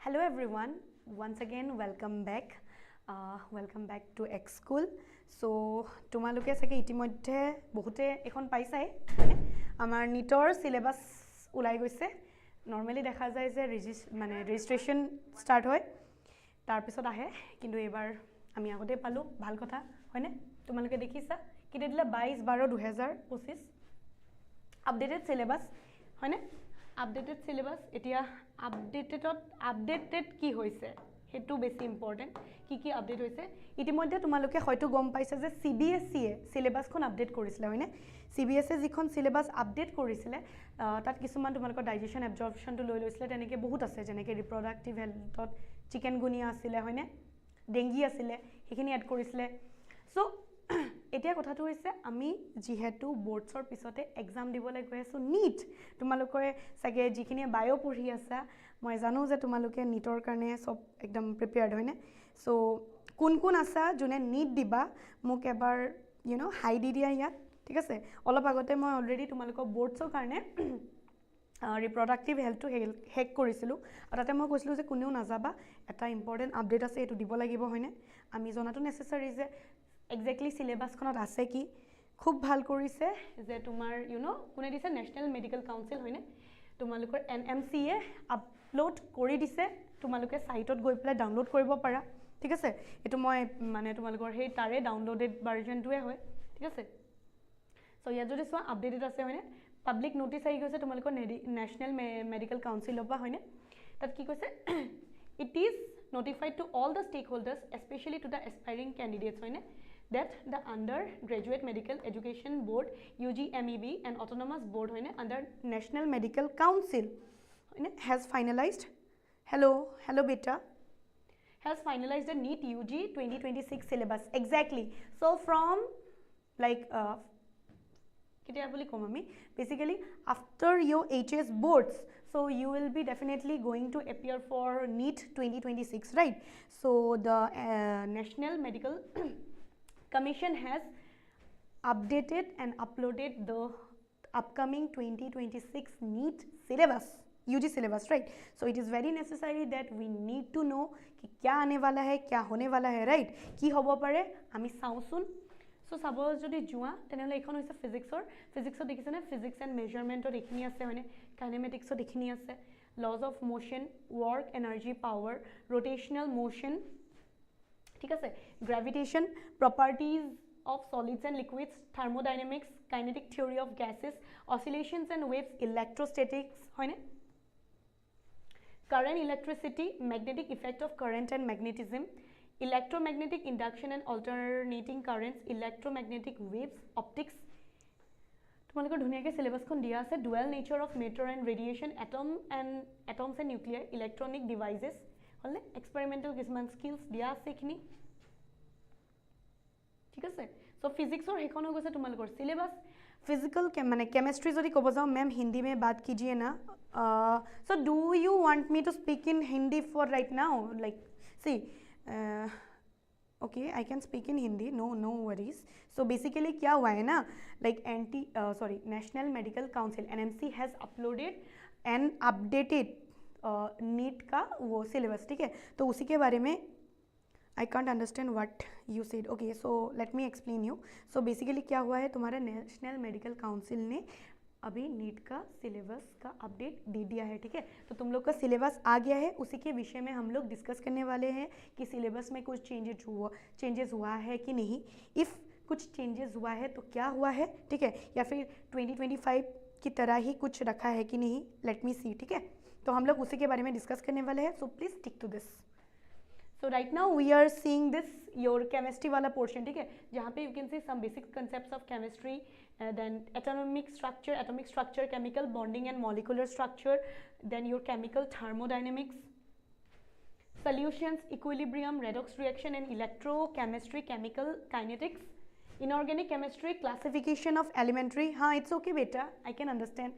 Hello everyone, once again welcome back to X School. So তোমালোকে সাকে ইতিমধ্যে বহুতে এখন পাইছাই আমাৰ নিটৰ সিলেবাস উলাই গৈছে নৰমালি দেখা যায় যে ৰেজিস্ট্ৰেশন স্টাৰ্ট হয় তাৰ পিছত আহে কিন্তু এবাৰ আমি আগতে পালো ভাল কথা হয়নে তোমালোকে দেখিছা কিতে দিলা 22/12/2025 আপডেটেড সিলেবাস হয়নে আপডেটেড সিলেবাস এতিয়া আপডেটেড কি হৈছে হেতু বেছি ইম্পৰ্টেন্ট কি আপডেট হৈছে ইতিমধ্যে তোমালোকে হয়তো গম পাইছে যে CBSE এ সিলেবাসখন আপডেট কৰিছিল হয়নে CBSE যিখন সিলেবাস আপডেট কৰিছিল তাত কিছুমান তোমালোকৰ ডাইজেশন এবজৰ্পশনটো লৈ লৈছিল তেনেকে বহুত আছে যেনেকে ৰিপ্ৰডাক্টিভ হেলথত চিকেনগুনিয়া আছিল হয়নে ডেংগি আছিল হেখিনি এড কৰিছিল সো এতিয়া কথাটো হৈছে আমি যেহেতু বোৰ্ডছৰ পিছতে এক্সাম দিবলৈ গৈ আছো NEET তোমালোকে সাগে যিখিনি বায়ো পঢ়ি আছা মই জানো যে তোমালোকে NEETৰ কাৰণে সব একদম প্ৰিপেয়াৰ্ড হয়নে সো কোন আছা যোনে NEET দিবা মোক এবাৰ হাই দি দিয়া ইয়াত ঠিক আছে অলপ আগতে মই অলৰেডি তোমালোকৰ বোৰ্ডছৰ কাৰণে ৰিপ্ৰডাক্টিভ হেলথটো হেক কৰিছিলো আৰু তাতে মই কৈছিলো যে কোনেও নাযাবা এটা ইম্পৰ্টেন্ট আপডেট আছে এটো দিব লাগিব হয়নে আমি জনাটো নেসেসাৰি যে এক্স্যাক্টলি সিলেবাসখনত আছে কি খুব ভাল কৰিছে যে তোমাৰ কোনে দিছে নেশনাল মেডিকেল কাউন্সিল হয়নে তোমালোকৰ NMC এ আপলোড কৰি দিছে তোমালোকে সাইটত গৈ পেলাই ডাউনলোড কৰিব পাৰা ঠিক আছে এটো মই মানে তোমালোকৰ হেই তাৰে ডাউনলোডেড ভাৰ্জনটোৱে হয় ঠিক আছে সো ইয়া যদি সো আপডেটেড আছে হয়নে পাবলিক নোটিস আহি গৈছে তোমালোকৰ নেশনাল মেডিকেল কাউন্সিল অফ হয়নে তাত কি কৈছে it is notified to all the stakeholders especially to the aspiring candidates হয়নে that the undergraduate medical education board UGMEB and autonomous board hoine under national medical council has finalized hello beta has finalized the NEET UG 2026 syllabus exactly so from like kitia boli kom ami basically after your HS boards so you will be definitely going to appear for NEET 2026 right so the national medical Commission has updated and uploaded the upcoming 2026 NEET syllabus, UG syllabus, right? So it is very necessary that we need to know कि क्या आने वाला है, क्या होने वाला है, right? की होबो पारे, आमी साउसुन. So suppose যদি জুয়া তেনেহলে এখন হৈছে ফিজিক্সৰ দেখিছেনে ফিজিক্স এন্ড মেজাৰমেন্টৰ দেখিনি আছে হয়নে কাইনেমেটিক্সৰ দেখিনি আছে laws of motion work energy power rotational motion ঠিক আছে gravitation properties of solids and liquids thermodynamics kinetic theory of gases oscillations and waves electrostatics hoine current electricity magnetic effect of current and magnetism electromagnetic induction and alternating currents electromagnetic waves optics তোমালোকৰ ধুনিয়াকে সিলেবাসখন দিয়া আছে dual nature of matter and radiation atoms and nuclei electronic devices হলে এক্সপেৰিমেন্টাল কিছুমান skills দিয়া আছে খিনি ঠিক আছে সো ফিজিক্সৰ হেখন হৈ গৈছে তোমালোকৰ সিলেবাস फिजिकल মানে কেমিস্ট্রি যদি কব যাও मैम हिंदी में बात कीजिए ना so do you want me to speak in hindi for right now like see okay I can speak in hindi no worries so basically क्या हुआ है ना like national medical council NMC has uploaded and updated NEET का वो syllabus ठीक है तो उसी के बारे में I can't understand what you said okay so let me explain you so basically क्या हुआ है तुम्हारा नेशनल मेडिकल काउंसिल ने अभी NEET का सिलेबस का अपडेट दे दिया है ठीक है तो तुम लोग का सिलेबस आ गया है उसी के विषय में हम लोग डिस्कस करने वाले हैं कि सिलेबस में कुछ चेंजेस हुआ है कि नहीं इफ कुछ चेंजेस हुआ है तो क्या हुआ है ठीक है या फिर 2025 की तरह ही कुछ रखा है कि नहीं लेट मी सी ठीक है तो हम लोग उसी के बारे में डिस्कस करने वाले हैं so please stick to this So right now we are seeing this your chemistry wala portion ठीक है जहाँ पे you can see some basic concepts of chemistry then atomic structure chemical bonding and molecular structure then your chemical thermodynamics solutions equilibrium redox reaction and electrochemistry chemical kinetics inorganic chemistry classification of elementary हाँ it's okay beta I can understand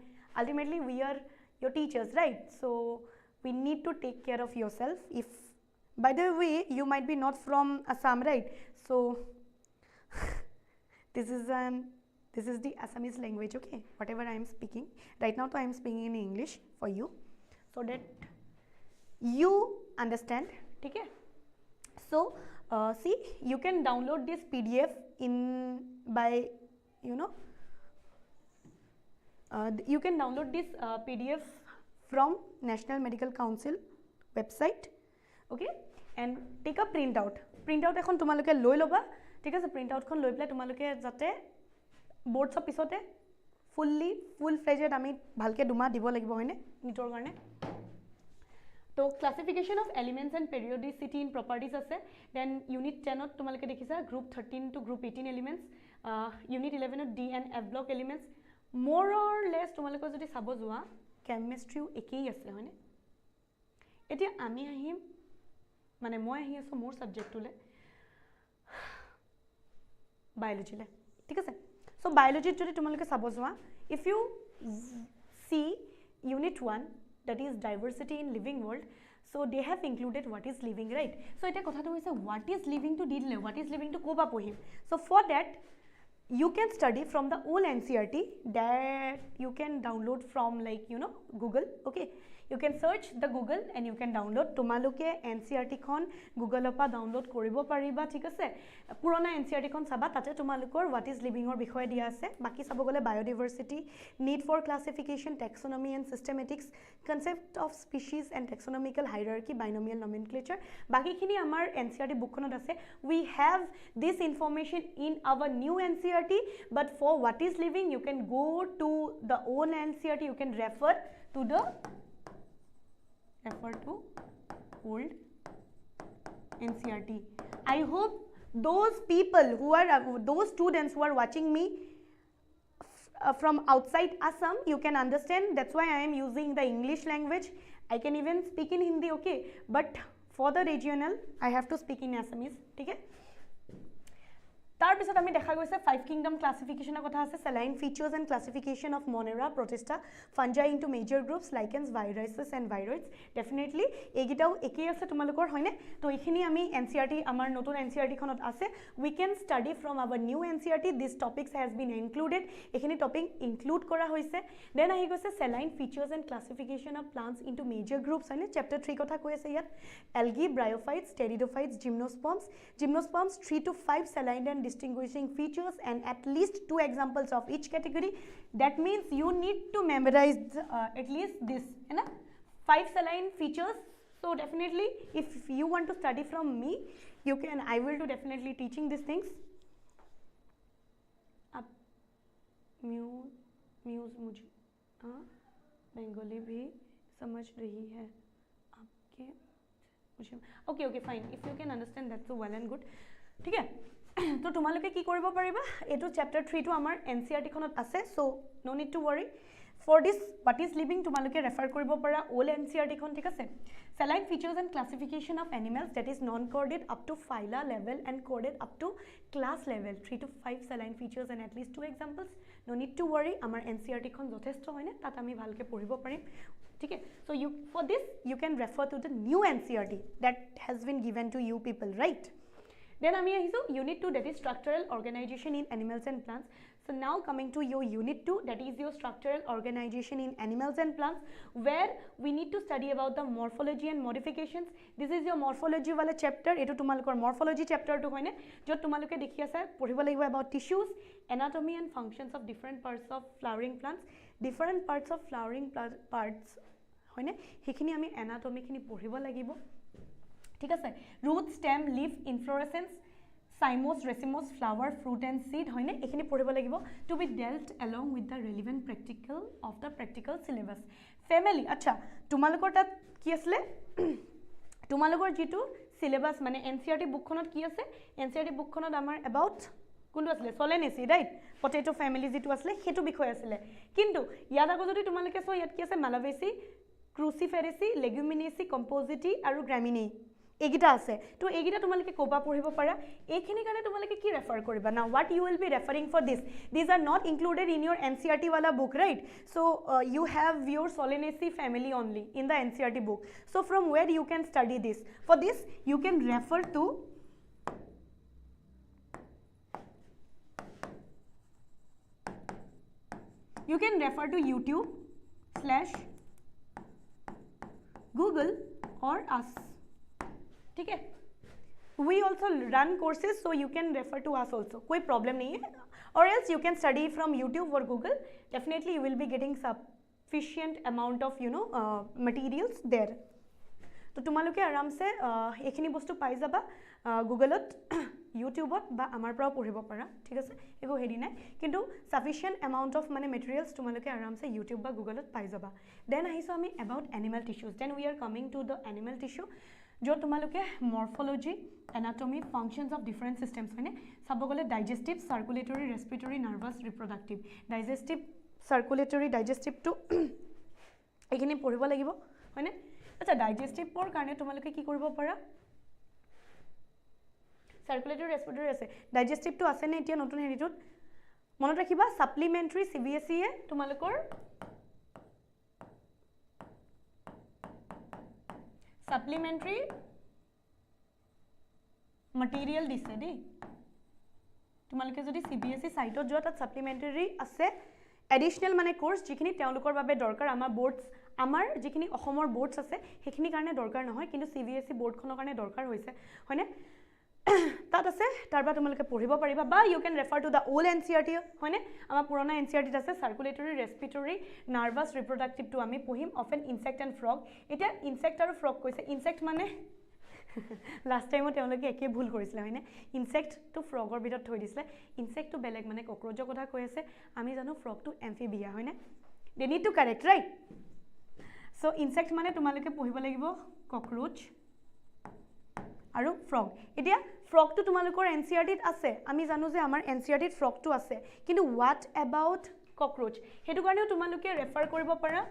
ultimately we are your teachers right so we need to take care of yourself if by the way you might be not from Assam right so this is the Assamese language okay whatever I am speaking right now so I am speaking in English for you so that you understand. ठीक है? So see, you can download this PDF by you can download this PDF from National Medical Council website, okay, and take a printout এখন তোমালোকে লৈ লবা, ঠিক আছে? প্ৰিণ্টআউটখন লৈ পেলাই তোমালোকে যাতে বৰ্ডছৰ পিছতে ফুল ফ্লেজেড আমি ভালকে দুমাহ দিব লাগিব, হয়নে, নিটৰ কাৰণে। তো classification of elements and periodicity in properties আছে। দেন ইউনিট 10ত তোমালোকে দেখিছা group 13 to group 18 elements, unit 11ত D and F block elements. More or less তোমালোকে যদি চাব যোৱা কেমেষ্ট্ৰিও একেই আছে, হয়নে? এতিয়া আমি আহিম, মানে মই আহি আছোঁ মোৰ ছাবজেক্টটোলৈ, বায়'লজিলৈ, ঠিক আছে? চ' বায়'লজিত যদি তোমালোকে চাব যোৱা, if you see unit 1 that is diversity in living world, so they have included what is living, right? So eta kotha to hoise what is living to didle, what is living to koba pohim. So for that you can study from the old NCERT that you can download from like Google, okay? You can search the Google and you can download. তোমালোকে NCERT খন Google পৰা download কৰিব পাৰিবা, ঠিক আছে? পুৰণা NCERT খন চাবা, তাতে তোমালোকৰ what is living ৰ বিষয়ে দিয়া আছে। বাকি চাব গলে biodiversity, need for classification, taxonomy and systematics, concept of species and taxonomical hierarchy, binomial nomenclature, বাকি খিনি আমাৰ NCERT বুকখনত আছে। We have this information in our new NCERT, but for what is living you can go to the old NCERT, you can refer to old NCERT. I hope those people who are those students who are watching me from outside Assam, you can understand. That's why I am using the English language. I can even speak in Hindi, okay, but for the regional I have to speak in Assamese, ठीक है? তাৰ পিছত আমি দেখা গৈছে 5 kingdom ক্লাসিফিকেশনৰ কথা আছে, saline features and classification of Monera, Protista, fungi into major groups, lichens, viruses and viroids. Definitely এইগিটাও একেই আছে তোমালোকৰ, হয়নে? তো এইখিনি আমি NCERT আমাৰ নতুন NCERT খনত আছে। We can study from our new NCERT. These topics has been included, এইখিনি টপিক ইনক্লুড কৰা হৈছে। দেন আহি গৈছে saline features and classification of plants into major groups, হয়নে? chapter 3 কথা কৈ আছে ইয়াত, algae, bryophytes, pteridophytes, gymnosperms 3 to 5 saline and distinguishing features and at least 2 examples of each category. That means you need to memorize at least this, you know, 5 saline features. So definitely if you want to study from me, you can, I will do definitely teaching these things. अब muse मुझे बंगाली भी समझ रही है आपके मुझे, okay fine, if you can understand that's so well and good, ठीक है? তো তোমালোকে কি কৰিব পাৰিবা, এটো chapter 3 টো আমাৰ NCERT খনত আছে, so no need to worry. For this what is living তোমালোকে ৰেফাৰ কৰিব পাৰা all NCERT খন, ঠিক আছে? Saline features and classification of animals, that is non chordate up to phyla level and chordate up to class level, 3 to 5 saline features and at least 2 examples. No need to worry, আমাৰ NCERT খন যথেষ্ট হয়নে, তাত আমি ভালকে পঢ়িব পাৰিম, ঠিক আছে? So you, for this you can refer to the new NCERT that has been given to you people, right? Then আমি আহিছো unit 2, that is structural organization in animals and plants. So now coming to your unit 2, that is your structural organization in animals and plants, where we need to study about the morphology and modifications. This is your morphology wala chapter. Eto tumalokor morphology chapter to hoine jot tumaloke dekhi asa poribo lagibo about tissues, anatomy and functions of different parts of flowering plants. Different parts of flowering parts hoine hekhini ami anatomy khini poribo lagibo, ঠিক আছে? root, stem, leaf, inflorescence, cymos, racemose, flower, fruit and seed, হয়নে? এখিনি পঢ়িব লাগিব to be dealt along with the relevant practical of the practical syllabus. family, আচ্ছা তোমালোকৰ তাত কি আছে? তোমালোকৰ যেটো syllabus মানে NCERT বুকখনত কি আছে? NCERT বুকখনত আমাৰ about কোনটো আছে? solenaceae, right? potato family যেটো আছে হেতু বিষয় আছে, কিন্তু ইয়াত আগত যদি তোমালোকে সো ইয়াত কি আছে? malaceae, cruciferaceae, leguminosae, compositae আৰু gramineae এগিটা আছে। তো এগিটা তোমালোকে কোবা পঢ়িব পাৰা, এইখিনি কাৰণে তোমালোকে কি ৰেফাৰ কৰিবা? now what you will be referring for this, these are not included in your NCERT wala book, right? So you have your Solanaceae family only in the NCERT book. So from where you can study this? For this you can refer to YouTube / Google or us. ठीक है? We also run courses, so you can refer to us also. कोई problem नहीं है. Or else you can study from YouTube or Google. Definitely you will be getting sufficient amount of materials there. তো তোমালোকে আৰামছে এইখিনি বস্তু পাই যাবা গুগলত ইউটিউবত বা আমাৰ পৰাও পঢ়িব পাৰা ঠিক আছে একো হেৰি নাই কিন্তু সাফিশিয়েন্ট এমাউন্ট অফ মানে মেটেৰিয়েলছ তোমালোকে আৰামছে ইউটিউব বা গুগলত পাই যাবা দেন আহিছো আমি about animal tissues then we are coming to the animal tissue য'ত তোমালোকে morphology anatomy functions of different systems হয়নে চাব গ'লে digestive circulatory respiratory nervous reproductive digestive circulatory ডাইজেষ্টিভটো এইখিনি পঢ়িব লাগিব হয়নে আচ্ছা ডাইজেষ্টিভৰ কাৰণে তোমালোকে কি কৰিব পাৰা সাৰ্কুলেটৰি ৰেসপিৰেটৰি আছে ডাইজেস্টিভটো আছে নে এতিয়া নতুন হেৰিটোত মনত ৰাখিবা সাপ্লিমেন্টাৰি সিবিএসই এ তোমালোকৰ সাপ্লিমেন্টাৰি ম্যাটেৰিয়েল দিছে দেই তোমালোকে যদি সিবিএসই সাইটত যোৱা তাত সাপ্লিমেন্টাৰি আছে এডিশনাল মানে কোৰ্স যিখিনি তেওঁলোকৰ বাবে দৰকাৰ আমাৰ বোৰ্ডছ আমাৰ যিখিনি অসমৰ বোৰ্ডছ আছে সেইখিনি কাৰণে দৰকাৰ নহয় কিন্তু সিবিএসই বোৰ্ডখনৰ কাৰণে দৰকাৰ হৈছে হয়নে তাত আছে তাৰবা তোমালোকে পঢ়িব পাৰিবা বা you can refer to the old NCERT হয়নে আমাৰ পুৰণা এনসিআৰটিত আছে সাৰ্কুলেটৰি ৰেসপিৰেটৰি নাৰ্ভাছ ৰিপ্ৰডাক্টিভটো আমি পঢ়িম of N insect and frog এটা ইনসেক্ট আৰু ফ্ৰগ কৈছে ইনসেক্ট মানে লাষ্ট টাইমত তেওঁলোকে একে ভুল কৰিছিলে হয়নে ইনসেক্টটো ফ্ৰগৰ ভিতৰত থৈ দিছিলে ইনসেক্টটো বেলেগ মানে ককৰোচৰ কথা কৈ আছে আমি জানো ফ্ৰগটো এমফিবিয়া হয়নে they need to correct right so insect মানে তোমালোকে পঢ়িব লাগিব ককৰোচ আৰু ফ্ৰগ এতিয়া ফ্ৰগটো তোমালোকৰ এনসিআৰটিত আছে আমি জানো যে আমাৰ এনসিআৰটিত ফ্ৰগটো আছে কিন্তু হোৱাট এবাউট ককৰোচ হেতু কাৰণেও তোমালোকে ৰেফাৰ কৰিব পাৰা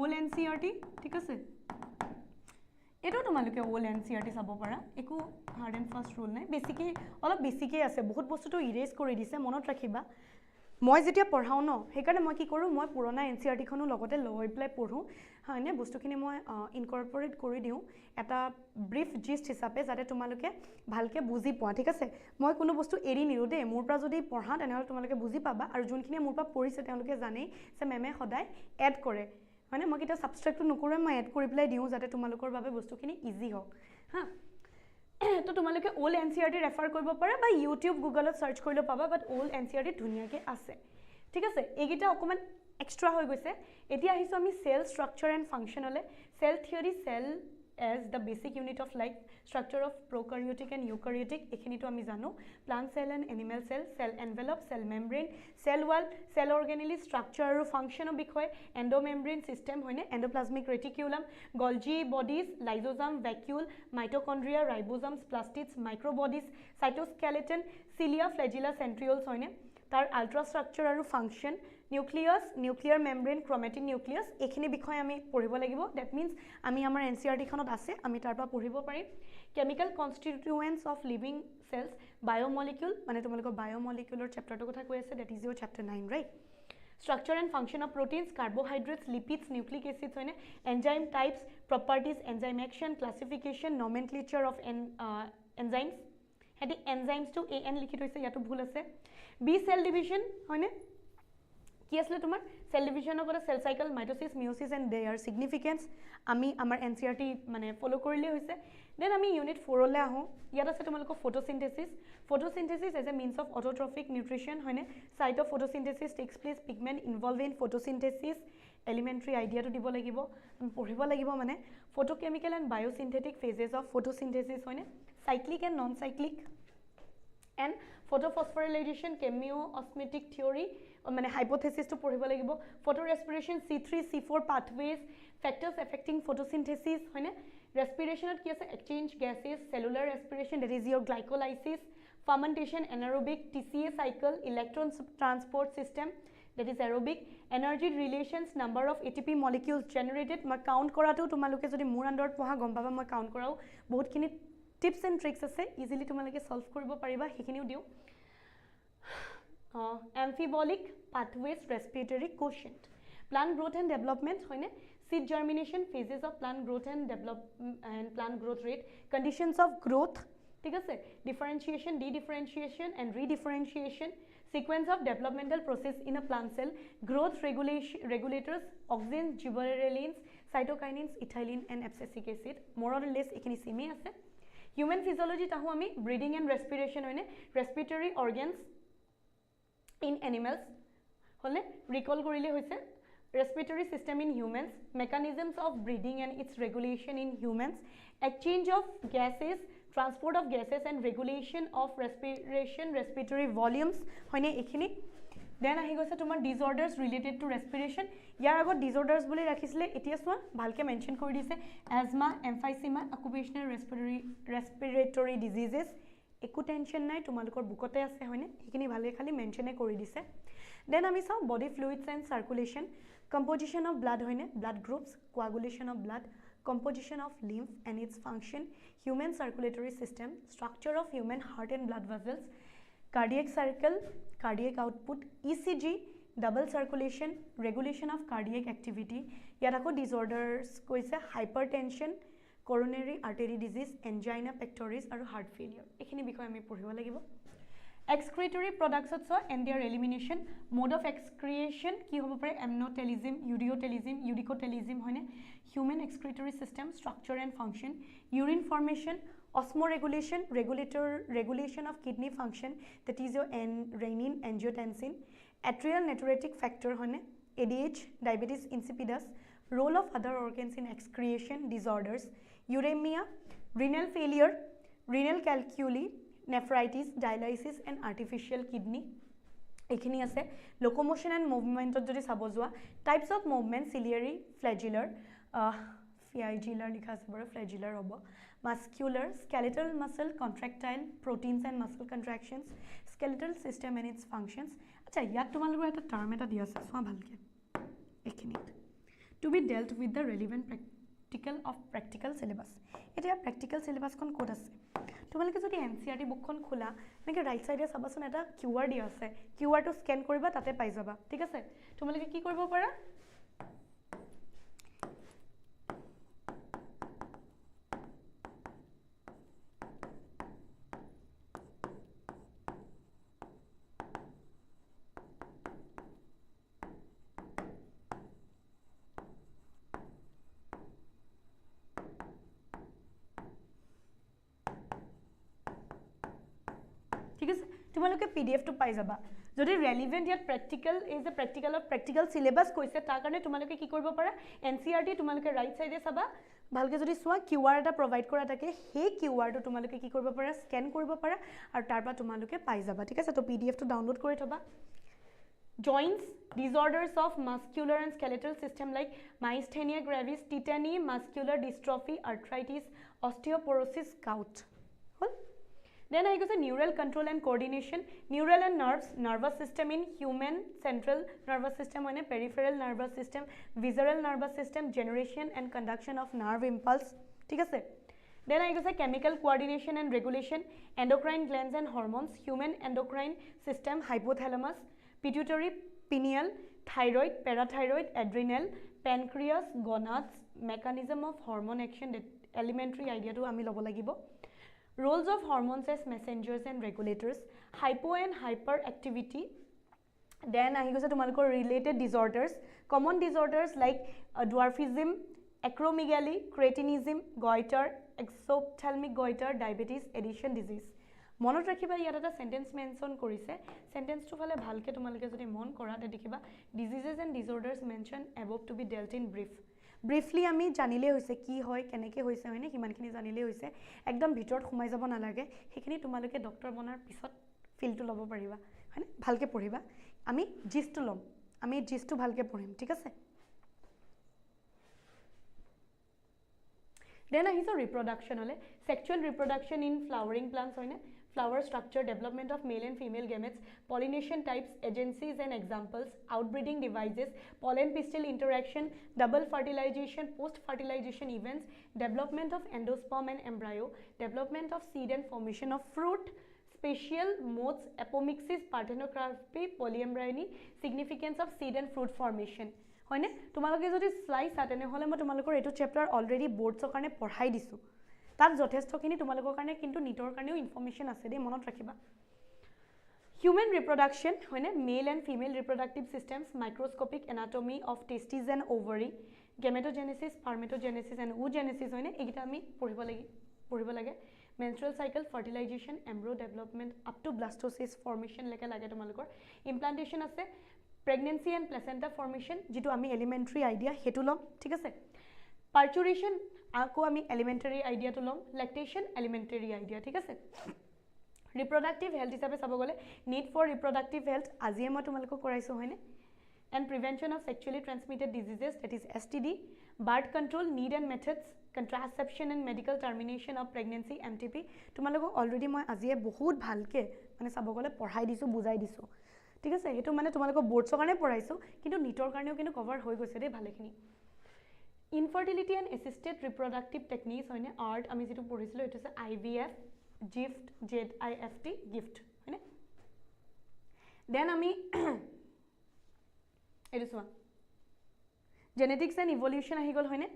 ওল এনসিআৰটি ঠিক আছে এটো তোমালোকে ওল এনসিআৰটি চাব পাৰা একো হাৰ্ড এণ্ড ফাষ্ট ৰুল নাই বেছিকে অলপ বেছিকে আছে বহুত বস্তুটো ইৰেজ কৰি দিছে মনত ৰাখিবা মই যেতিয়া পঢ়াও ন সেইকাৰণে মই কি কৰোঁ মই পুৰণা এনসিআৰটিখনো লগতে লৈ প্লাই পঢ়ো হয়নে বস্তুখিনি মই ইনকৰ্পৰেট কৰি দিওঁ এটা ব্ৰিফ জিষ্ট হিচাপে যাতে তোমালোকে ভালকে বুজি পোৱা ঠিক আছে মই কোনো বস্তু এৰি নিৰো দে মোৰ পৰা যদি পঢ়া তেনেহলে তোমালোকে বুজি পাবা আৰু যোনখিনি মোৰ পৰা পঢ়িছে তেওঁলোকে জানে যে মেমে সদায় এড কৰে মানে মই কিটা সাবস্ট্ৰাক্টটো নকৰোঁ মই এড কৰি প্লাই দিওঁ যাতে তোমালোকৰ বাবে বস্তুখিনি ইজি হওক হা তো তোমালোকে ওল্ড এনসিআৰটি ৰেফাৰ কৰিব পাৰা বা ইউটিউব গুগলত সাৰ্চ কৰিলে পাবা বাট ওল্ড এনসিআৰটি ধুনীয়াকৈ আছে ঠিক আছে এইগিটা অকমান এক্সট্ৰা হৈ গৈছে এতিয়া আহিছো আমি সেল স্ট্ৰাকচাৰ এণ্ড ফাংচনলে cell theory cell as the basic unit of life structure of prokaryotic and eukaryotic ekhinitu ami jano plant cell and animal cell cell envelope cell membrane cell wall cell organelle structure aru function of bikhoy endomembrane system hoine endoplasmic reticulum golgi bodies lysosome vacuole mitochondria ribosomes plastids microbodies cytoskeleton cilia flagella centrioles hoine tar ultrastructure aru function nucleus nuclear membrane chromatin nucleus এখিনি বিষয় আমি পঢ়িব লাগিব that means আমি আমাৰ এনসিআৰটি খনত আছে আমি তাৰ পৰা পঢ়িব পাৰিম chemical constituents of living sales biomolecule মানে তোমালোকৰ বায়োমলিকুলৰ চেপ্টাৰটো কথা কৈ আছে that is Euro chapter 9 right structure and function of proteins carbohydrates lipids nucleic acids hoine enzyme types properties enzyme action classification nomenclature of enzymes হেতি enzymes to an লিখি থৈছে ইয়াতো ভুল আছে b cell division hoine কি আসলে তোমার cell ডিভিশনৰ পৰা cell cycle mitosis meiosis and their significance আমি আমাৰ এনসিআৰটি মানে ফলো কৰিলে হৈছে দেন আমি ইউনিট 4 লে আহো ইয়াত আছে তোমালোকৰ photosynthesis as a means of autotrophic nutrition হয়নে site of photosynthesis takes place pigment involve in photosynthesis elementary আইডিয়াটো দিব লাগিব আমি পঢ়িব লাগিব মানে photochemical and biosynthetic phases of photosynthesis হয়নে cyclic and non cyclic and photophosphorylation chemiosmotic theory মানে hypothesis to পঢ়িব লাগিব photorespiration C3 C4 pathways factors affecting photosynthesis হয়নে respiration কি আছে exchange gases cellular respiration that is your glycolysis fermentation anaerobic TCA cycle electron transport system that is aerobic energy relations number of ATP molecules generated মই count কৰাটো তোমালোকে যদি মোৰ আন্ডাৰত পঢ়া গম পাবা মই কাউন্ট কৰাও বহুতখিনি tips and tricks আছে easily তোমালোকে solve কৰিব পাৰিবা হেখিনিও দিও amphibolic pathways respiratory quotient plant growth and development hoine seed germination phases of plant growth and development and plant growth rate conditions of growth ঠিক আছে differentiation dedifferentiation and redifferentiation sequence of developmental process in a plant cell growth regulators auxins gibberellins cytokinins, ethylene and abscisic acid. More or less ekhini same ase. Human physiology tahu ami breathing and respiration hoine respiratory organs in animals hole recall korile hoise respiratory system in humans, mechanisms of breathing and its regulation in humans, exchange of gases, transport of gases and regulation of respiration, respiratory volumes hoine ekhini. Then ahi goise tomar disorders related to respiration. Yar agot disorders boli rakhisile etia swa bhalke mention kori dise asthma, emphysema, occupational respiratory diseases. Eku tension nai tumalukor bukote ase hoine ekhini bhale khali mention e kori dise. Then ami saw body fluids and circulation, composition of blood hoine blood groups, coagulation of blood, composition of lymph and its function, human circulatory system, structure of human heart and blood vessels, cardiac cycle, cardiac output, ECG, double circulation, regulation of cardiac activity. Yadako disorders koise hypertension, coronary artery disease, angina pectoris aru heart failure. Ekhini bikoy ami poribo lagibo. Excretory products and their elimination, mode of excretion ki hobo pare amnotelism, ureotelism, uricotalism hoine human excretory system, structure and function, urine formation, osmoregulation, regulation of kidney function, that is your renin, angiotensin, atrial natriuretic factor hoine ADH, diabetes insipidus, role of other organs in excretion disorders, uremia, renal failure, renal calculi, nephritis, dialysis and artificial kidney. Ekhini ase locomotion and movement ot jodi sabojua types of movement ciliary, flagellar, flagellar likha ase baro flagellar hobo, muscular, skeletal muscle, contractile, proteins and muscle contractions, skeletal system and its functions. Acha yat tumalugor eta term eta dia ase swa bhalke ekhini to be dealt with the relevant practical syllabus. Eta practical syllabus kon code ase তোমালোকে যদি NCERT বুকখন খোলা নেকি right সাইডে চাবাচোন এটা QR দি আছে QR টো স্ক্যান কৰিবা তাতে পাই যাবা ঠিক আছে তোমালোকে কি কৰিব পাৰা ঠিক আছে তোমালোকে PDF টো পাই যাবা যদি ৰেলেভেন্ট ইয়াত প্ৰ্যাকটিক্যাল ইজ এ প্ৰ্যাকটিক্যাল অফ প্ৰ্যাকটিক্যাল সিলেবাস কৈছে তাৰ কাৰণে তোমালোকে কি কৰিব পাৰা NCERT তোমালোকে ৰাইট সাইডে চাবা ভালকে যদি সোৱা QR এটা প্ৰভাইড কৰা থাকে হে QR টো তোমালোকে কি কৰিব পাৰা স্ক্যান কৰিব পাৰা আৰু তাৰপা তোমালোকে পাই যাবা ঠিক আছে তো PDF টো ডাউনলোড কৰি থবা joints disorders of muscular and skeletal system like myasthenia gravis tetany muscular dystrophy arthritis osteoporosis gout Then I go to neural control and coordination, neural and nervous system in human, central nervous system and peripheral nervous system, visceral nervous system, generation and conduction of nerve impulse. ठीक है Then I go to chemical coordination and regulation, endocrine glands and hormones, human endocrine system, hypothalamus, pituitary, pineal, thyroid, parathyroid, adrenal, pancreas, gonads, mechanism of hormone action, elementary idea to ami lobo lagibo. Roles of hormones as messengers and regulators, hypo and hyperactivity. Then I go to tumalukor related disorders, common disorders like dwarfism, acromegaly, cretinism, goiter, exophthalmic goiter, diabetes, addiction disease. মনত ৰাখিবা ইয়াত এটা sentence mention কৰিছে সেন্টেন্সটো ফালে ভালকে তোমালোকে যদি মন কৰা তে দেখিবা diseases and disorders mentioned above to be dealt in brief briefly আমি জানিলে হৈছে কি হয় কেনেকে হৈছে হয়নে কিমানখিনি জানিলে হৈছে একদম ভিতৰত সোমাই যাব নালাগে হেখিনি তোমালোকে ডক্টৰ বনাৰ পিছত ফিলটো লব পাৰিবা হয়নে ভালকে পঢ়িবা আমি জিষ্টটো লম আমি জিষ্টটো ভালকে পঢ়িম ঠিক আছে Then I saw reproduction ole sexual reproduction in flowering plants hoine flower structure development of male and female gametes pollination types agencies and examples outbreeding devices pollen pistil interaction double fertilization post fertilization events development of endosperm and embryo development of seed and formation of fruit special modes apomixis parthenocarpy polyembryony significance of seed and fruit formation হয়নে তোমালোকে যদি slide আতেনে হলে মই তোমালোকৰ এটো chapter already বোৰ্ডছৰ কাৰণে পঢ়াই দিছো তাত যথেষ্টখিনি তোমালোকৰ কাৰণে কিন্তু নিটৰ কাৰণেও ইনফৰমেশন আছে দে মনত ৰাখিবা Human reproduction, when a male and female reproductive systems, microscopic anatomy of testes and ovary, gametogenesis spermatogenesis and oogenesis হয়নে এইকেইটা আমি পঢ়িব লাগে menstrual cycle fertilization embryo development up to blastocyst formation লৈকে লাগে তোমালোকৰ implantation আছে pregnancy and placenta formation যেটো আমি elementary idea হেতু লম ঠিক আছে parturition আকৌ আমি elementary idea তো লম lactation elementary idea ঠিক আছে reproductive health হিচাপে চাব গলে need for reproductive health আজিয়ে মই তোমালোকক কৰাইছো হয়নে and prevention of sexually transmitted diseases that is STD birth control need and methods contraception and medical termination of pregnancy MTP তোমালোকক অলৰেডি মই আজিয়ে বহুত ভালকে মানে চাব গলে পঢ়াই দিছো বুজাই দিছো ঠিক আছে এটো মানে তোমালোকক বোৰ্ডছৰ কাৰণে পঢ়াইছো কিন্তু নিটৰ কাৰণেও কিন্তু কভাৰ হৈ গৈছে দে ভালেখিনি infertility and assisted reproductive techniques হয়নে আৰ্ট আমি যেটো পঢ়িছিলো এটো আছে IVF gift ZIFT gift হয়নে দেন আমি এটো সোৱা genetics and evolution আহি গল হয়নে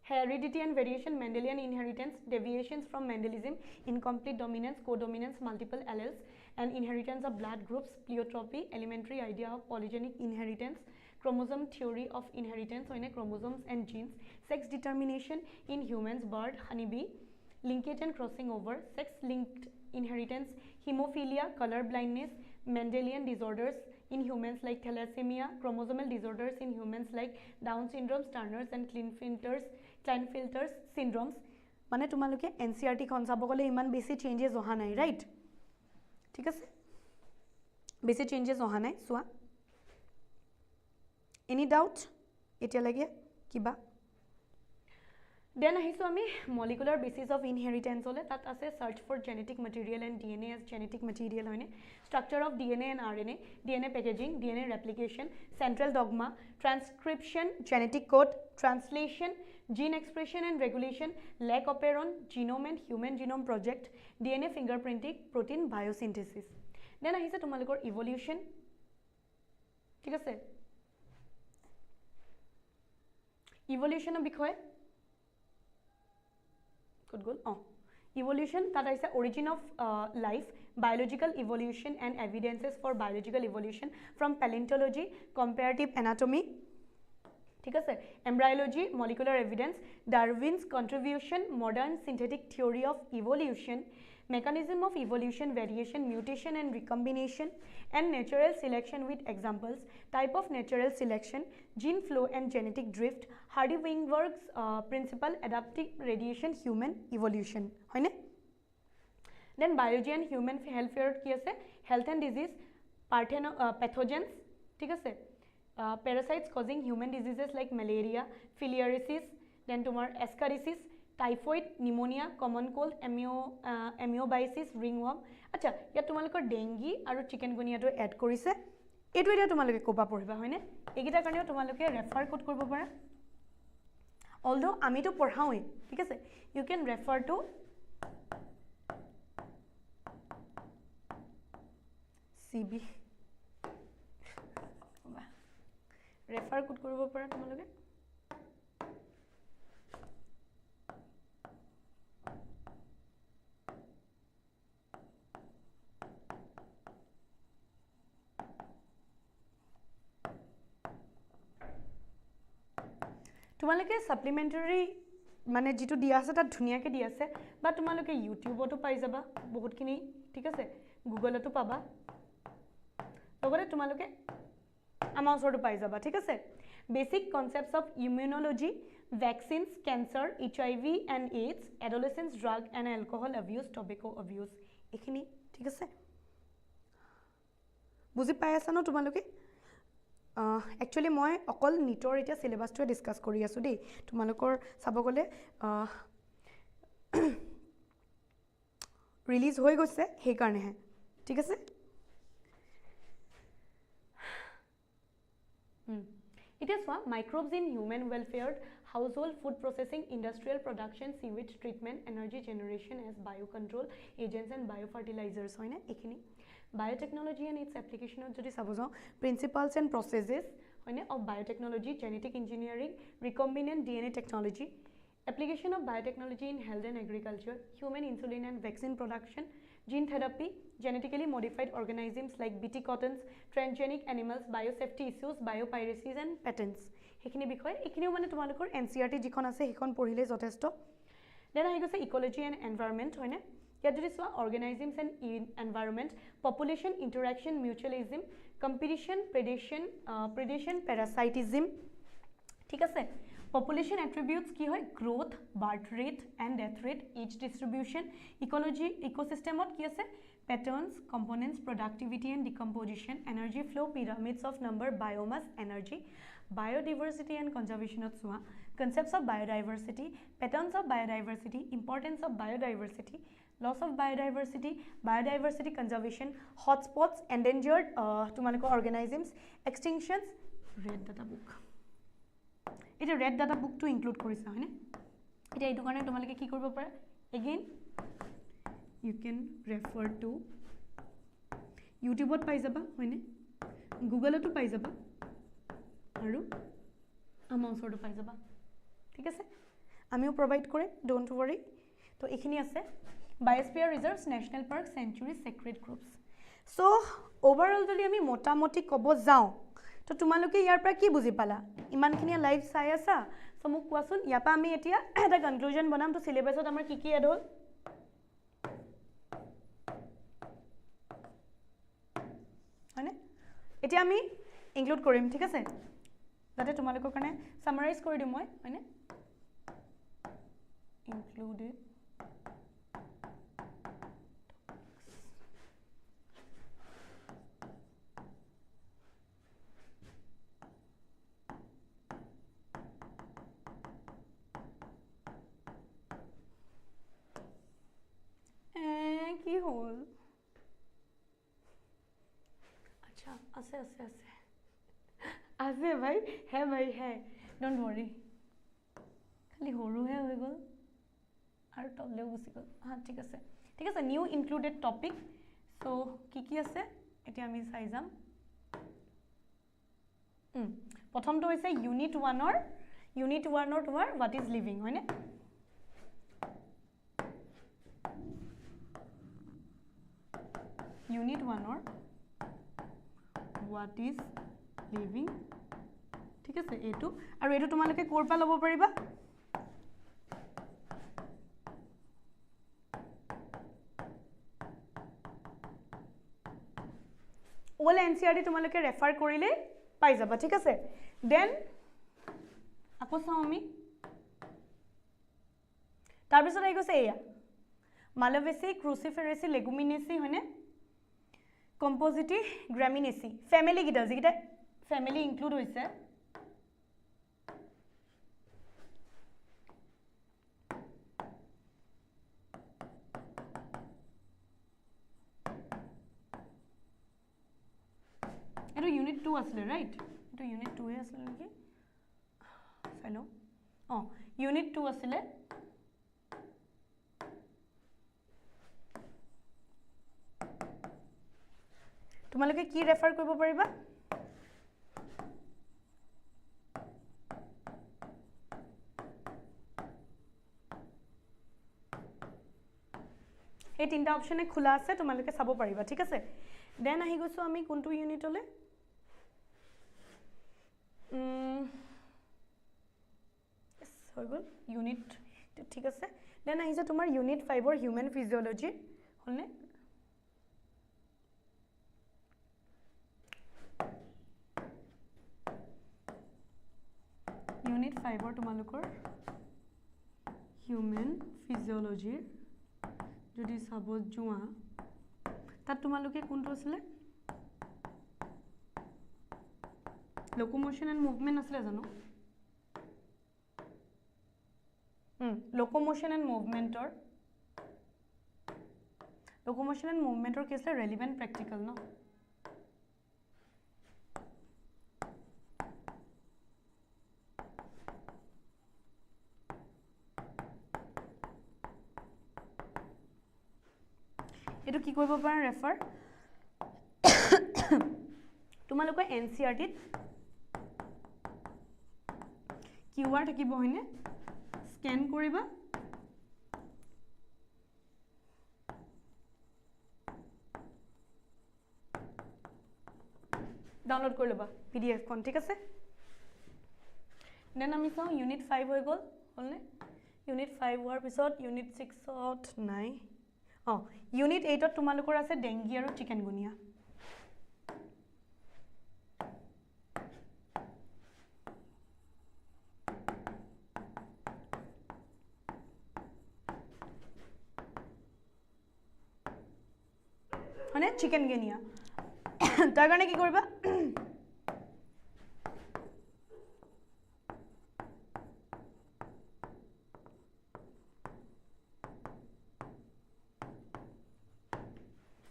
heredity and variation Mendelian inheritance deviations from Mendelism incomplete dominance codominance multiple alleles and inheritance of blood groups pleiotropy elementary idea of polygenic inheritance chromosome theory of inheritance hoine chromosomes and genes sex determination in humans bird honeybee linkage and crossing over sex linked inheritance hemophilia color blindness Mendelian disorders in humans like thalassemia chromosomal disorders in humans like Down syndrome Turner's and Klinefelter's syndromes মানে তোমালোকে NCERT খন চাব গলে ইমান বেছি changes অহা নাই right ঠিক আছে বেছি চেঞ্জেস অহা নাই সোয়া এনি ডাউট এটা লাগে কিবা দেন আহিছো আমি molecular basis of inheritance হলে তাত আছে search for genetic material and DNA as genetic material হয়নে structure of DNA and RNA DNA packaging DNA replication central dogma transcription genetic code translation gene expression and regulation lac operon genome and human genome project DNA fingerprinting protein biosynthesis then আহিছে তোমালোকৰ evolution ঠিক আছে evolution of বিষয় good goal evolution that is the origin of life biological evolution and evidences for biological evolution from paleontology comparative anatomy ঠিক আছে embryology molecular evidence Darwin's contribution modern synthetic theory of evolution mechanism of evolution variation mutation and recombination and natural selection with examples type of natural selection gene flow and genetic drift Hardy-Weinberg's principle adaptive radiation human evolution hoine then biology and human welfare ki ase health and disease pathogens ঠিক আছে parasites causing human diseases like malaria filariasis then tumor ascariasis typhoid pneumonia common cold amoebiasis ringworm acha ya tumalokor dengue aru chikungunya to add korise etu eta tumaloke koba poriba hoine egita karne tumaloke refer code korbo para although ami to porhaoi ঠিক আছে you can refer to CB refer code korbo para tumaloke তোমালোকে supplementary মানে যেটো দিয়া আছে তা ধুনিয়াকে দিয়া আছে বা তোমালোকে ইউটিউবতো পাই যাবা বহুতখিনি ঠিক আছে গুগলতো পাবা লগতে তোমালোকে আমাৰ ওচৰতো পাই যাবা ঠিক আছে basic concepts of immunology vaccines cancer HIV and AIDS adolescents drug and alcohol abuse tobacco abuse এখিনি ঠিক আছে বুজি পাই আছা ন তোমালোকে actually মই অকল নিটৰ এটা সিলেবাসটো ডিসকাস কৰি আছো দেই তোমালোকৰ চাব গলে ৰিলিজ হৈ গৈছে সেই কাৰণে হে ঠিক আছে It is one microbes in human welfare, household food processing, industrial production, sewage treatment, energy generation as biocontrol agents and biofertilizers. होय ना एखिनि biotechnology and its application of जदि साबो जाओ principles and processes होय ना of biotechnology, genetic engineering, recombinant DNA technology, application of biotechnology in health and agriculture, human insulin and vaccine production, gene therapy, genetically modified organisms like BT cottons, transgenic animals, biosafety issues, biopiracies and patents. সেইখিনি বিষয় এইখিনিও মানে তোমালোকৰ NCERT যিখন আছে সেইখন পঢ়িলে যথেষ্ট দেন আহি গৈছে ইকোলজি এণ্ড এনভাইৰনমেণ্ট হয়নে ইয়াত যদি চোৱা organisms and environment population interaction mutualism competition predation parasitism ঠিক আছে পপুলেশ্যন এট্ৰিবিউটছ কি হয় growth birth rate and death rate age distribution ecology ইক'চিষ্টেমত কি আছে patterns, components, productivity and decomposition, energy flow, pyramids of number, biomass, energy, biodiversity and conservation of SWA, concepts of biodiversity, patterns of biodiversity, importance of biodiversity, loss of biodiversity, biodiversity conservation, hotspots, endangered organisms, extinctions, red data book. It red data book to include korisa hoine. It eitu karone tomaloke ki koribo pare again you can refer to YouTube ot pai jaba hoine Google to pai jaba aru among sort of pai jaba thik ase amiu provide kore don't worry to ekhini ase biosphere reserves national parks sanctuaries sacred groves so overall jodi ami mota moti kobo jao to tumaloke yar pra ki buji pala iman khini live sai asa so muk kwasun yapa ami etia eta conclusion banam to syllabus ot amar ki add hol হয়নে এতিয়া আমি include কৰিম ঠিক আছে যাতে তোমালোকৰ কাৰণে সামাৰাইজ কৰি দিম মই হয়নে ইনক্লুডেড কি হ'ল আছে আছে আছে আছে ভাই হে ডোন্ট ওয়ারি খালি হৰু হে হৈ গল আৰু টপলেও গুছি গল হা ঠিক আছে নিউ ইনক্লুডেড টপিক সো কি আছে এতিয়া আমি চাই যাম প্ৰথমটো হৈছে ইউনিট 1 অৰ তোমাৰ what is living হয়নে unit 1 or what is living ঠিক আছে এটো আৰু এটো তোমালোকে কোৰপা লব পাৰিবা all NCERT তোমালোকে ৰেফাৰ কৰিলে পাই যাবা ঠিক আছে দেন আকৌ চাও আমি তাৰ পিছত আই গৈছে এয়া মালভেসি ক্ৰুচিফেৰেসি লেগুমিনেসি হয়নে কম্পোজিটি গ্ৰামিনেসি ফ্যামিলি গিটা যেটা ফ্যামিলি ইনক্লুড হৈছে এটো ইউনিট 2 আসলে রাইট এটো ইউনিট 2 এ আসলে নাকি চাইলো ইউনিট 2 আসলে তোমালোকে কি ৰেফাৰ কৰিব পাৰিবা এই তিনটা অপচনে খোলা আছে তোমালোকে চাব পাৰিবা ঠিক আছে দেন আহি গৈছো আমি কোনটো ইউনিটলে হৈ গল ইউনিট ঠিক আছে দেন আহিছে তোমাৰ ইউনিট 5 অৰ হিউম্যান ফিজিওলজি হলনে ইউনিট 5 অৰ তোমালোকৰ হিউম্যান ফিজিওলজি যদি চাব যোৱা তাত তোমালোকে কোনটো আছিল লোকোমোশন এন্ড মুভমেন্ট আছিল জানো লোকোমোশন এন্ড মুভমেন্টৰ কি আছিল ৰেলেভেন্ট প্ৰ্যাকটিক্যাল ন এটো কি কৰিব পাৰা ৰেফাৰ তোমালোকৰ NCERT কিউআৰ থাকিব হয়নে স্ক্যান কৰিবা ডাউনলোড কৰি ল'বা পিডিএফখন ঠিক আছে দেন আমি চাওঁ ইউনিট 5 হৈ গ'ল হ'লনে ইউনিট 5 হোৱাৰ পিছত ইউনিট 6ত নাই ইউনিট 8ত তোমালোকৰ আছে ডেংগি আৰু চিকেনগুনিয়া মানে চিকেনগুনিয়া তাৰ কাৰণে কি কৰিবা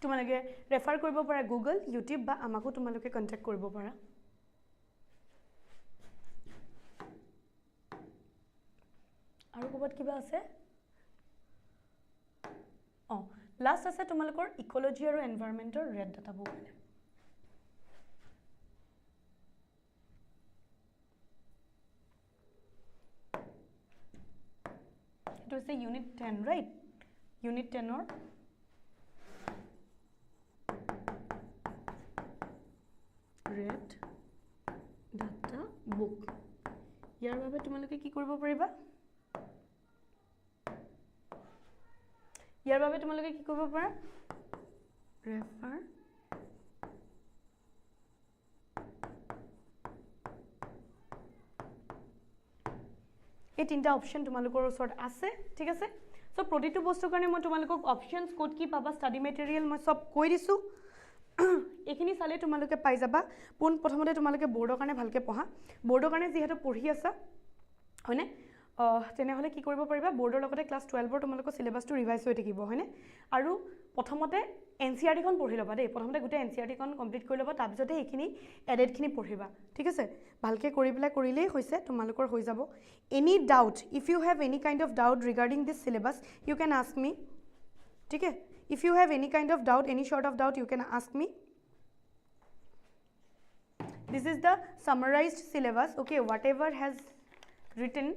তোমালোকে ৰেফাৰ কৰিব পাৰা গুগল ইউটিউব বা আমাকো তোমালোকে কন্টাক্ট কৰিব পাৰা আৰু ক'বাত কিবা আছে লাষ্ট আছে তোমালোকৰ ইকোলজি আৰু এনভাইৰনমেন্টৰ ৰেড ডাটা বুক এটো আছে ইউনিট 10 ৰাইট ইউনিট 10ৰ ৰেড ডাটা বুক ইয়াৰ বাবে তোমালোকে কি কৰিব পাৰিবা ইয়াৰ বাবে তোমালোকে কি কৰিব পাৰা ৰেফাৰ এই তিনটা অপচন তোমালোকৰ ওচৰত আছে ঠিক আছে সো প্ৰতিটো বস্তুৰ কাৰণে মই তোমালোকক অপচনছ কোড কি পাবা ষ্টাডি মেটেৰিয়েল মই সব কৈ দিছো এখিনি চালে তোমালোকে পাই যাবা পোন প্ৰথমতে তোমালোকে বোৰ্ডৰ কাৰণে ভালকে পঢ়া বোৰ্ডৰ কাৰণে যিহেতু পঢ়ি আছা হয়নে তেনেহলে কি কৰিব পাৰিবা বোৰ্ডৰ লগতে ক্লাস 12 ৰ তোমালোকৰ সিলেবাসটো ৰিভাইজ হৈ থাকিব হয়নে আৰু প্ৰথমতে এনসিআৰটি খন পঢ়ি লবা দেই প্ৰথমতে গুটে এনসিআৰটি খন কমপ্লিট কৰি লবা তাৰ পিছতে এইখিনি এডেড খিনি পঢ়িবা ঠিক আছে ভালকে কৰি পেলাই কৰিলেই হৈছে তোমালোকৰ হৈ যাব any doubt if you have any kind of doubt regarding this syllabus you can ask me ঠিক আছে if you have any kind of doubt any sort of doubt you can ask me this is the summarized syllabus okay whatever has written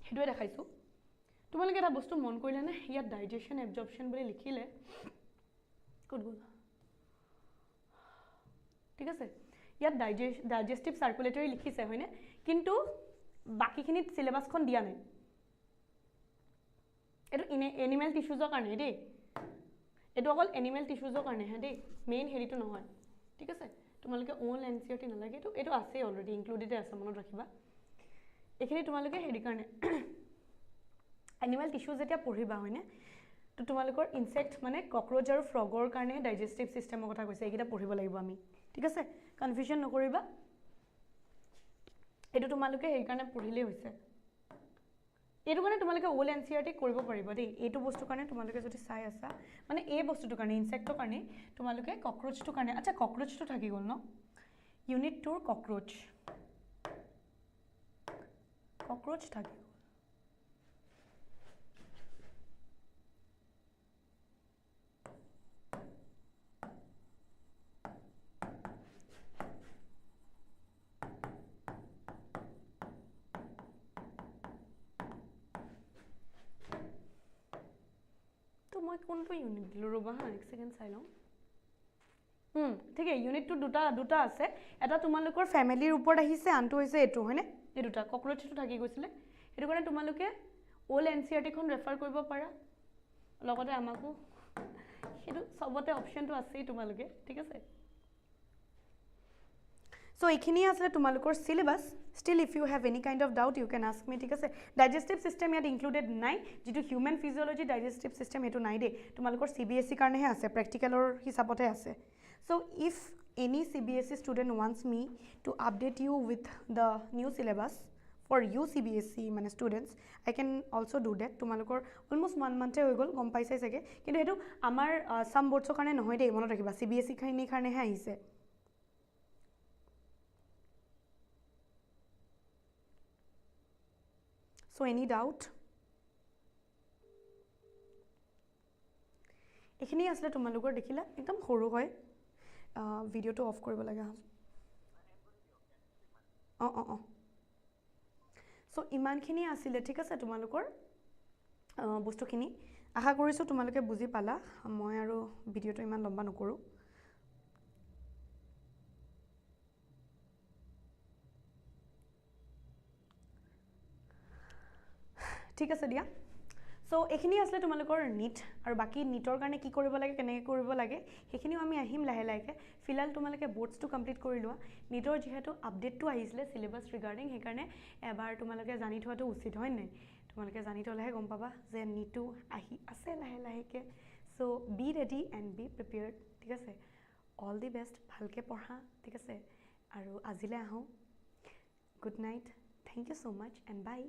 হেডুৱে দেখাইছো তোমালোকে এটা বস্তু মন কৰিলে না ইয়াত ডাইজেশন এবজর্পশন বুলি লিখিলে কোড গল ঠিক আছে ইয়াত ডাইজেস্টিভ সার্কুলেটরি লিখিছে হয়নে কিন্তু বাকিখিনিত সিলেবাসখন দিয়া নাই এটো এনিমেল টিস্যুজৰ কাৰণে দেই এটো অকল এনিমেল টিস্যুজৰ কাৰণে হে দেই মেইন হেৰিটো নহয় ঠিক আছে তোমালোকে অল এনসিআৰটি নালাগে এটো আছে অলৰেডি ইনক্লুডেড আছে মনত ৰাখিবা এখিনি তোমালোকে হেৰি কাৰণে এনিমেল টিস্যু যেতিয়া পঢ়িবা হয়নে তো তোমালোকৰ ইনসেক্ট মানে ককৰোচ আৰু ফ্ৰগৰ কাৰণে ডাইজেস্টিভ সিস্টেমৰ কথা কৈছে এইটা পঢ়িব লাগিব আমি ঠিক আছে কনফিউজন নকৰিবা এটো তোমালোকে এই কাৰণে পঢ়িলে হৈছে এটো কাৰণে তোমালোকে অল এনসিআৰটি কৰিব পাৰিবা দেই এটো বস্তু কাৰণে তোমালোকে যদি চাই আছা মানে এই বস্তুটো কাৰণে ইনসেক্টৰ কাৰণে তোমালোকে ককৰোচটো কাৰণে আচ্ছা ককৰোচটো থাকি গল ন ইউনিট 2 ককৰোচ থাকি মই কোনটো ইউনিট দিলো ৰবা হা এক সেকেন্ড চাই লওঁ ঠিক আছে ইউনিট 2 দুটা আছে এটা তোমালোকৰ ফ্যামিলিৰ ওপৰত আহিছে আনটো হৈছে এটো হয়নে এই দুটা ককৰোচটো থাকি গৈছিলে এটো কাৰণে তোমালোকে অল এনসিআৰটি খন ৰেফাৰ কৰিব পাৰা লগতে আমাকো এটো সবতে অপচনটো আছেই তোমালোকে ঠিক আছে So এখিনি আছে তোমালোকৰ syllabus still if you have any kind of doubt you can ask me ঠিক আছে digestive system ইয়াত included নাই যেটো human physiology digestive system এটো নাই দে তোমালোকৰ CBSE কাৰণে হে আছে প্ৰ্যাকটিক্যালৰ হিচাপতে আছে so if any CBSE student wants me to update you with the new syllabus for you CBSE মানে students I can also do that তোমালোকৰ almost 1 month হৈ গল গম পাইছাই সকে কিন্তু এটো আমাৰ some boards কাৰণে নহয় দে মনত ৰাখিবা CBSE খাইনি কাৰণে হে আহিছে So any doubt? এখিনি আসলে তোমালোকৰ দেখিলা একদম সৰু হয় ভিডিওটো অফ কৰিব লাগা সো ইমানখিনি আছিল ঠিক আছে তোমালোকৰ বস্তুখিনি আশা কৰিছোঁ তোমালোকে বুজি পালা মই আৰু ভিডিঅ'টো ইমান লম্বা নকৰোঁ ঠিক আছে দিয়া সো এইখিনি আসলে তোমালোকৰ নিট আৰু বাকি নিটৰ কাৰণে কি কৰিব লাগে কেনেকৈ কৰিব লাগে সেইখিনিও আমি আহিম লাহে লাহে ফিলহাল তোমালোকে বোৰ্ডছটো কমপ্লিট কৰি লোৱা নিটৰ যেহেতু আপডেটটো আহিছিলে সিলেবাস ৰিগাৰ্ডিং সেইকাৰণে এবাৰ তোমালোকে জানি থোৱাটো উচিত হয় নাই তোমালোকে জানি থলেহে গম পাবা যে নিটটো আহি আছে লাহে লাহেকৈ so be ready and be prepared ঠিক আছে অল দি বেষ্ট ভালকৈ পঢ়া ঠিক আছে আৰু আজিলৈ আহোঁ good night thank you so' much and by